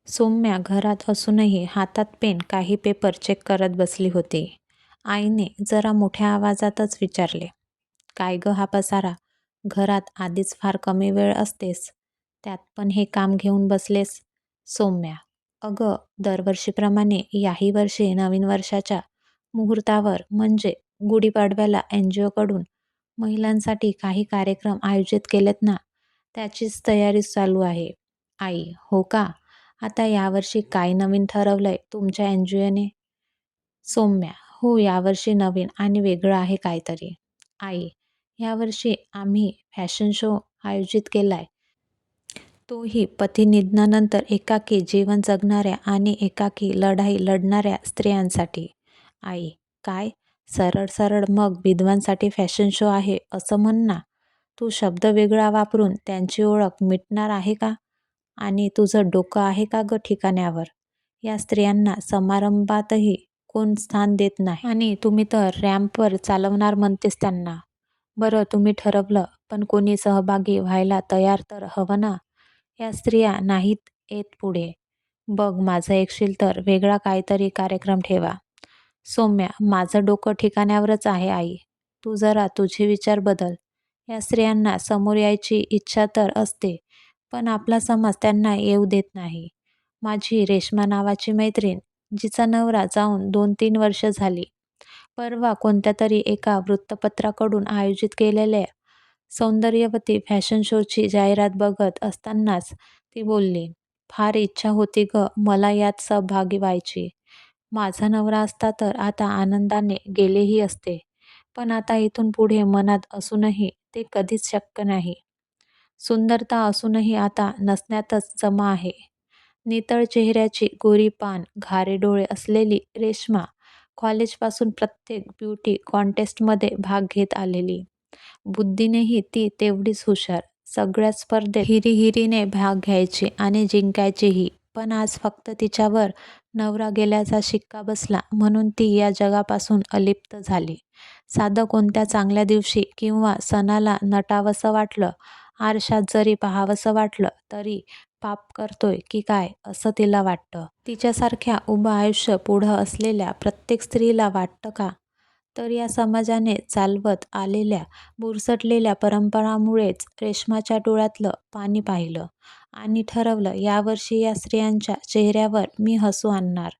सौम्या घरात असूनही हातात पेन काही पेपर चेक करत बसली होती. आईने जरा मोठ्या आवाजातच विचारले, "काय ग हा पसारा? घरात आधीच फार कमी वेळ असतेस, त्यात पण हे काम घेऊन बसलेस." सौम्या: "अगं, दरवर्षीप्रमाणे याही वर्षी नवीन वर्षाच्या मुहूर्तावर म्हणजे गुढीपाडव्याला NGOकडून महिलांसाठी काही कार्यक्रम आयोजित केलेत ना, त्याचीच तयारी चालू आहे." आई: "हो का? आता यावर्षी काय नवीन ठरवलंय तुमच्या NGOने?" सौम्या: "हो, यावर्षी नवीन आणि वेगळं आहे काहीतरी." आई: "यावर्षी आम्ही फॅशन शो आयोजित केलाय. तोही पतीनिधनानंतर एकाकी जीवन जगणाऱ्या आणि एकाकी लढाई लढणाऱ्या स्त्रियांसाठी." आई: "काय? सरळ सरळ मग विधवांसाठी फॅशन शो आहे असं म्हण ना. तू शब्द वेगळा वापरून त्यांची ओळख मिटणार आहे का? आणि तुझं डोकं आहे का गं ठिकाण्यावर? या स्त्रियांना समारंभातही कोण स्थान देत नाही आणि तुम्ही तर रॅम्पवर चालवणार म्हणतेस त्यांना. बरं, तुम्ही ठरवलं, पण कोणी सहभागी व्हायला तयार तर हवं ना. या स्त्रिया नाहीत येत पुढे. बघ, माझं ऐकशील तर वेगळा काहीतरी कार्यक्रम ठेवा." सौम्या: "माझं डोकं ठिकाण्यावरच आहे आई. तू जरा तुझे विचार बदल. या स्त्रियांना समोर यायची इच्छा तर असते, पण आपला समाज त्यांना येऊ देत नाही. माझी रेश्मा नावाची मैत्रीण, जिचा नवरा जाऊन 2-3 वर्ष झाली, परवा कोणत्यातरी एका वृत्तपत्राकडून आयोजित केलेल्या सौंदर्यवती फॅशन शोची जाहिरात बघत असतानाच ती बोलली, 'फार इच्छा होती गं मला यात सहभागी व्हायची. माझा नवरा असता तर आता आनंदाने गेलेही असते, पण आता इथून पुढे मनात असूनही ते कधीच शक्य नाही. सुंदरता असूनही आता नसण्यातच जमा आहे.' नितळ चेहऱ्याची, गोरी पान, घारे डोळे असलेली रेश्मा कॉलेजपासून प्रत्येक ब्युटी कॉन्टेस्टमध्ये भाग घेत आलेली. बुद्धीनेही ती तेवढीच हुशार. सगळ्याच स्पर्धेत हिरीहिरीने भाग घ्यायची आणि जिंकायचीही. पण आज फक्त तिच्यावर नवरा गेल्याचा शिक्का बसला म्हणून ती या जगापासून अलिप्त झाली. साधं कोणत्या चांगल्या दिवशी किंवा सणाला नटावंसं वाटलं, आरशात जरी पाहावंसं वाटलं तरी पाप करतोय की काय असं तिला वाटतं. तिच्यासारख्या उभं आयुष्य पुढं असलेल्या प्रत्येक स्त्रीला वाटतं का? तर या समाजाने चालवत आलेल्या बुरसटलेल्या परंपरांमुळेच रेश्माच्या डोळ्यातलं पाणी पाहिलं आणि ठरवलं, यावर्षी या स्त्रियांच्या चेहऱ्यावर मी हसू आणणार.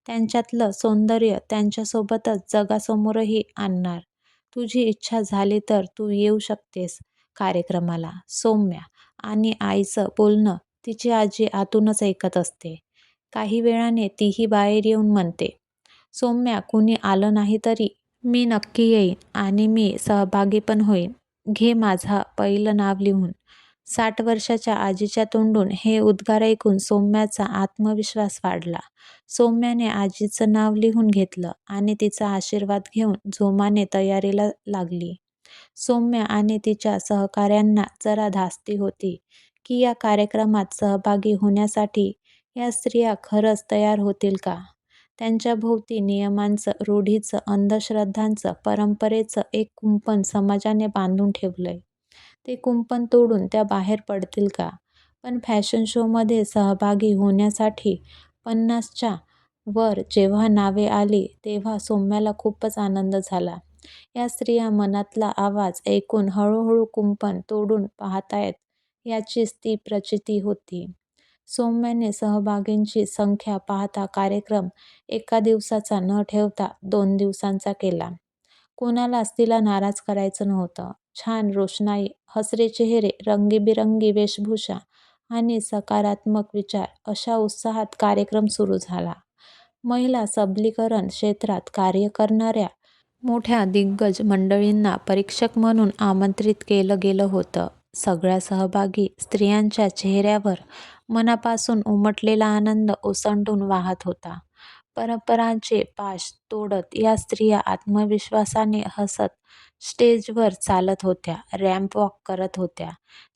त्यांच्यातलं सौंदर्य त्यांच्यासोबतच जगासमोरही आणणार. तुझी इच्छा झाली तर तू येऊ शकतेस कार्यक्रमाला." सौम्या आणि आईचं बोलणं तिची आजी आतूनच ऐकत असते. काही वेळाने तीही बाहेर येऊन म्हणते, "सौम्या, कुणी आलं नाही तरी मी नक्की येईन आणि मी सहभागी पण होईन. घे माझं पहिलं नाव लिहून." 60 वर्षाच्या आजीच्या तोंडून हे उद्गार ऐकून सौम्याचा आत्मविश्वास वाढला. सौम्याने आजीचं नाव लिहून घेतलं आणि तिचा आशीर्वाद घेऊन जोमाने तयारीला लागली. सौम्या आणि तिच्या सहकाऱ्यांना जरा धास्ती होती की या कार्यक्रमात सहभागी होण्यासाठी या स्त्रिया खरंच तयार होतील का? त्यांच्याभोवती नियमांचं, रूढीचं, अंधश्रद्धांचं, परंपरेचं एक कुंपण समाजाने बांधून ठेवलंय. ते कुंपण तोडून त्या बाहेर पडतील का? पण फॅशन शोमध्ये सहभागी होण्यासाठी 50च्या वर जेव्हा नावे आली तेव्हा सौम्याला खूपच आनंद झाला. या स्त्रिया मनातला आवाज ऐकून हळूहळू कुंपण तोडून पाहतायत याचीच ती प्रचिती होती. सौम्याने सहभागींची संख्या पाहता कार्यक्रम एका दिवसाचा न ठेवता 2 दिवसांचा केला. कोणालाच तिला नाराज करायचं नव्हतं. छान रोषणाई, हसरे चेहरे, रंगीबिरंगी वेशभूषा आणि सकारात्मक विचार अशा उत्साहात कार्यक्रम सुरू झाला. महिला सबलीकरण क्षेत्रात कार्य करणाऱ्या मोठ्या दिग्गज मंडळींना परीक्षक म्हणून आमंत्रित केलं गेलं होतं. सगळ्या सहभागी स्त्रियांच्या चेहऱ्यावर मनापासून उमटलेला आनंद ओसंडून वाहत होता. परंपरांचे पाश तोडत या स्त्रिया आत्मविश्वासाने हसत स्टेजवर चालत होत्या, रॅम्प वॉक करत होत्या.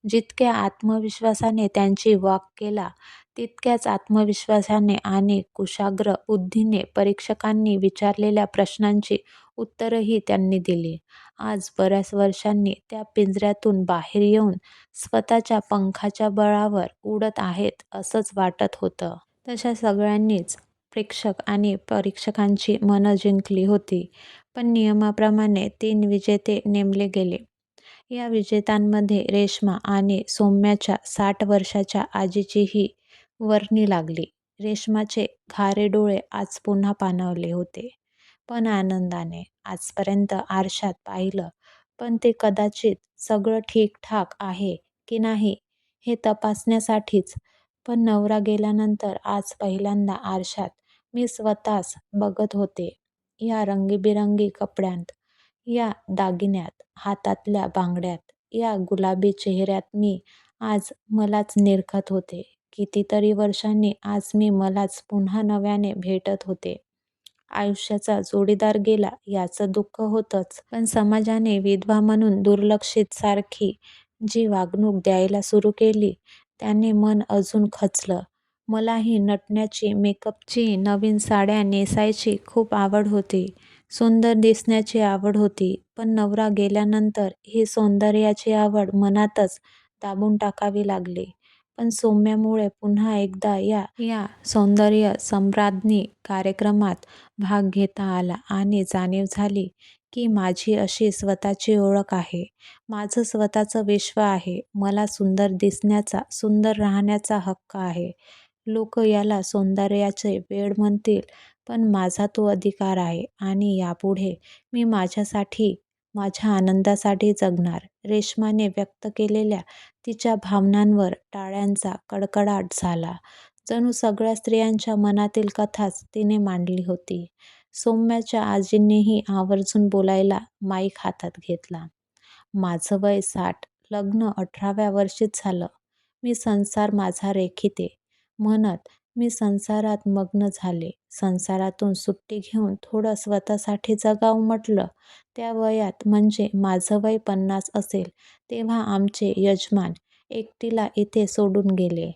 जितक्या आत्मविश्वासाने त्यांची वॉक केला, तितक्याच आत्मविश्वासाने आणि कुशाग्र बुद्धीने परीक्षकांनी विचारलेल्या प्रश्नांची उत्तरंही त्यांनी दिली. आज बऱ्याच वर्षांनी त्या पिंजऱ्यातून बाहेर येऊन स्वतःच्या पंखाच्या बळावर उडत आहेत असंच वाटत होतं. तशा सगळ्यांनीच प्रेक्षक आणि परीक्षकांची मनं जिंकली होती. पण नियमाप्रमाणे 3 विजेते नेमले गेले. या विजेत्यांमध्ये रेश्मा आणि सौम्याच्या 60 वर्षाच्या आजीचीही वर्णी लागली. रेश्माचे घारे डोळे आज पुन्हा पाणावले होते. पण आनंदाने. आजपर्यंत आरशात पाहिलं, पण ते कदाचित सगळं ठीकठाक आहे की नाही हे तपासण्यासाठीच. पण नवरा गेल्यानंतर आज पहिल्यांदा आरशात मी स्वतःच बघत होते. या रंगीबेरंगी कपड्यांत, या दागिन्यात, हातातल्या बांगड्यात, या गुलाबी चेहऱ्यात मी आज मलाच निरखत होते. कितीतरी वर्षांनी आज मी मलाच पुन्हा नव्याने भेटत होते. आयुष्याचा जोडीदार गेला याचं दुःख होतंच, पण समाजाने विधवा म्हणून दुर्लक्षित सारखी जी वागणूक द्यायला सुरू केली त्याने मन अजून खचलं. मलाही नटण्याची, मेकअपची, नवीन साड्या नेसायची खूप आवड होती. सुंदर दिसण्याची आवड होती. पण नवरा गेल्यानंतर ही सौंदर्याची आवड मनातच दाबून टाकावी लागली. पण सौम्यामुळे पुन्हा एकदा या सौंदर्य सम्राज्ञी कार्यक्रमात भाग घेता आला आणि जाणीव झाली की माझी अशी स्वतःची ओळख आहे. माझं स्वतःचं विश्व आहे. मला सुंदर दिसण्याचा, सुंदर राहण्याचा हक्क आहे. लोक याला सौंदर्याचे वेड म्हणतील, पण माझा तो अधिकार आहे आणि यापुढे मी माझ्यासाठी, माझ्या आनंदासाठी जगणार. रेश्माने व्यक्त केलेल्या तिच्या भावनांवर टाळ्यांचा कडकडाट झाला. जणू सगळ्या स्त्रियांच्या मनातील कथाच तिने मांडली होती. सौम्याच्या आजींनीही आवर्जून बोलायला माईक हातात घेतला. माझं वय 60, लग्न 18व्या वर्षीच झालं. मी संसार माझा रेखीते म्हणत मी संसारात मग्न झाले. संसारातून सुट्टी घेऊन थोडं स्वतःसाठी जगावं म्हटलं. त्या वयात म्हणजे माझं वय 50 असेल तेव्हा आमचे यजमान एकटीला इथे सोडून गेले.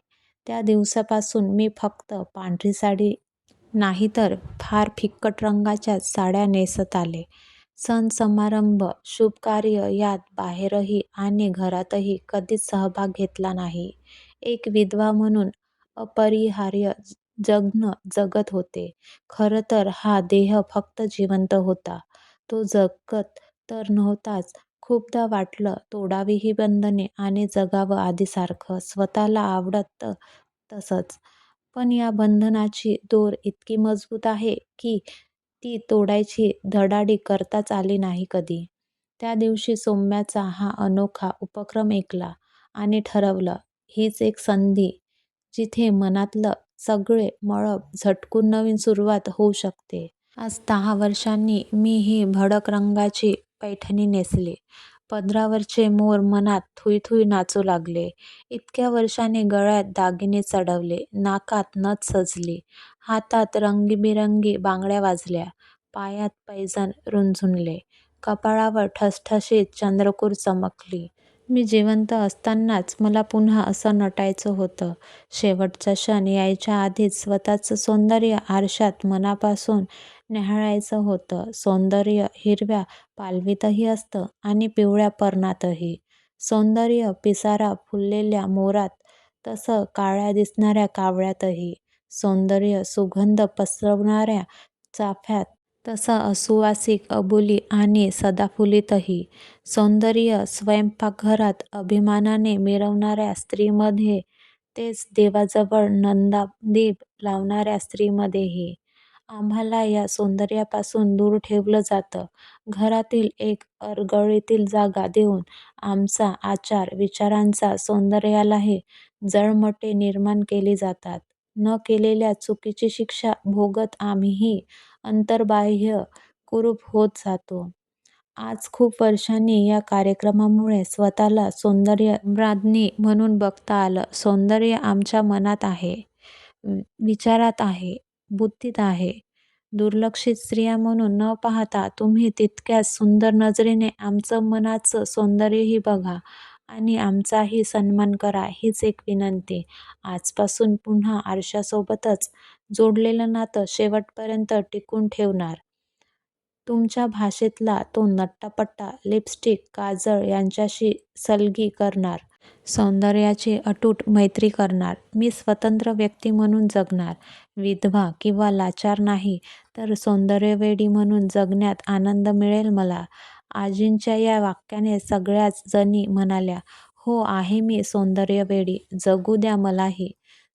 त्या दिवसापासून मी फक्त पांढरी साडी नाहीतर फार फिक्कट रंगाच्याच साड्या नेसत आले. सण समारंभ, शुभकार्य यात बाहेरही आणि घरातही कधीच सहभाग घेतला नाही. एक विधवा म्हणून अपरिहार्य जगणं जगत होते. खरं तर हा देह फक्त जिवंत होता. तो जगत तर नव्हताच. खूपदा वाटलं तोडावी ही बंधने आणि जगावं आधीसारखं, स्वतःला आवडत तसंच. पण या बंधनाची दोर इतकी मजबूत आहे की ती तोडायची धडाडी करताच आली नाही कधी. त्या दिवशी सौम्याचा हा अनोखा उपक्रम ऐकला आणि ठरवलं, हीच एक संधी जिथे मनातलं सगळे मळब झटकून नवीन सुरुवात होऊ शकते. आज 10 वर्षांनी मी ही भडक रंगाची पैठणी नेसली. पदरावरचे मोर मनात थुई-थुई नाचू लागले. इतक्या वर्षांनी गळ्यात दागिने चढवले, नाकात नथ सजली, हातात रंगीबेरंगी बांगड्या वाजल्या, पायात पैंजण रुंझुनले, कपाळावर ठसठशीत चंद्रकोर चमकली. मी जिवंत असतानाच मला पुन्हा असं नटायचं होतं. शेवटचा क्षण यायच्या आधीच स्वतःचं सौंदर्य आरशात मनापासून न्याहाळायचं होतं. सौंदर्य हिरव्या पालवीतही असतं आणि पिवळ्या पर्णातही. सौंदर्य पिसारा फुललेल्या मोरात तसं काळ्या दिसणाऱ्या कावळ्यातही. सौंदर्य सुगंध पसरवणाऱ्या चाफ्यात तसं सुवासिक अबोली आणि सदाफुलीतही. सौंदर्य स्वयंपाकघरात अभिमानाने मिरवणाऱ्या स्त्रीमध्ये, तेच देवाजवळ नंदादीप लावणाऱ्या स्त्रीमध्येही. आम्हाला या सौंदर्यापासून दूर ठेवलं जातं. घरातील एक अरगळीतील जागा देऊन आमचा आचार विचारांचा सौंदर्यालाही जळमटे निर्माण केली जातात. न केलेल्या चुकीची शिक्षा भोगत आम्हीही अंतर्बाह्य कुरूप होत जातो. आज खूप वर्षांनी या कार्यक्रमामुळे स्वतःला सौंदर्यम्राज्ञी म्हणून बघता आलं. सौंदर्य आमच्या मनात आहे, विचारात आहे, बुद्धीत आहे. दुर्लक्षित स्त्रिया म्हणून न पाहता तुम्ही तितक्याच सुंदर नजरेने आमचं मनाचं सौंदर्यही बघा आणि आमचाही सन्मान करा हीच एक विनंती. आजपासून पुन्हा आरशासोबतच जोडलेलं नातं शेवटपर्यंत टिकवून ठेवणार. तुमच्या भाषेतला तो नट्टापट्टा, लिपस्टिक, काजळ यांच्याशी सलगी करणार. सौंदर्याची अतूट मैत्री करणार. मी स्वतंत्र व्यक्ती म्हणून जगणार. विधवा किंवा लाचार नाही, तर सौंदर्यवेडी म्हणून जगण्यात आनंद मिळेल मला. आजींच्या या वाक्याने सगळ्याच जणी म्हणाल्या, हो आहे मी सौंदर्यवेडी, जगू द्या मलाही.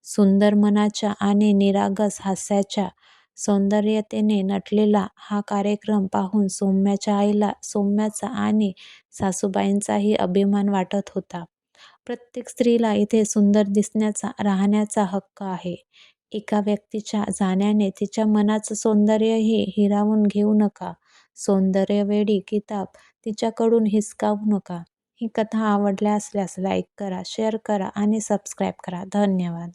सुंदर मनाच्या आणि निरागस हास्याच्या सौंदर्यतेने नटलेला हा कार्यक्रम पाहून सौम्याच्या आईला सौम्याचा आणि सासूबाईंचाही अभिमान वाटत होता. प्रत्येक स्त्रीला इथे सुंदर दिसण्याचा, राहण्याचा हक्क आहे. एका व्यक्तीच्या जाण्याने तिच्या मनाचं सौंदर्यही हिरावून घेऊ नका. सौंदर्यवेडी किताब तिच्याकडून हिसकावू नका. ही कथा आवडल्या असल्यास लाईक करा, शेअर करा आणि सबस्क्राईब करा. धन्यवाद.